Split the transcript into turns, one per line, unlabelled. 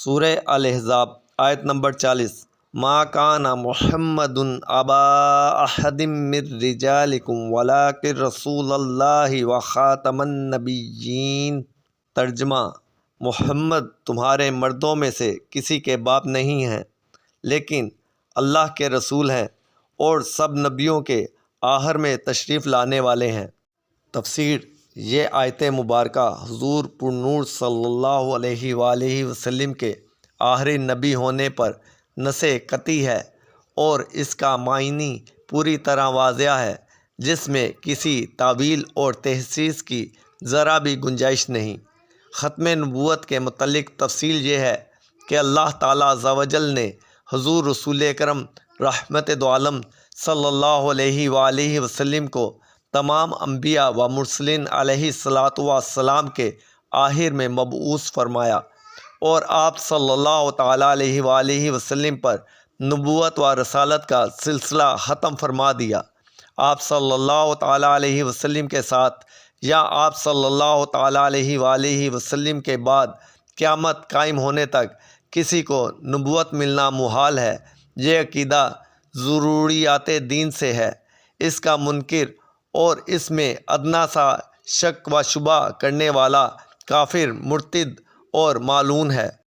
سورہ الاحزاب آیت نمبر 40۔ ما کان محمد ابا احد من رجالکم ولکن رسول اللہ وخاتم النبیین۔ ترجمہ: محمد تمہارے مردوں میں سے کسی کے باپ نہیں ہیں، لیکن اللہ کے رسول ہیں اور سب نبیوں کے آخر میں تشریف لانے والے ہیں۔ تفسیر: یہ آیت مبارکہ حضور پر نور صلی اللہ علیہ وآلہ وسلم کے آخری نبی ہونے پر نص قطعی ہے اور اس کا معنی پوری طرح واضح ہے، جس میں کسی تعویل اور تخصیص کی ذرا بھی گنجائش نہیں۔ ختم نبوت کے متعلق تفصیل یہ ہے کہ اللہ تعالیٰ عز و جل نے حضور رسول اکرم رحمت دو عالم صلی اللہ علیہ وآلہ وسلم کو تمام انبیاء و مرسلین علیہ الصلاۃ والسلام کے آخر میں مبعوث فرمایا اور آپ صلی اللہ تعالیٰ علیہ وآلہ وسلم پر نبوت و رسالت کا سلسلہ ختم فرما دیا۔ آپ صلی اللہ تعالیٰ علیہ وسلم کے ساتھ یا آپ صلی اللہ تعالیٰ علیہ وآلہ وسلم کے بعد قیامت قائم ہونے تک کسی کو نبوت ملنا محال ہے۔ یہ عقیدہ ضروریات دین سے ہے۔ اس کا منکر اور اس میں ادنا سا شک و شبہ کرنے والا کافر، مرتد اور مالعون ہے۔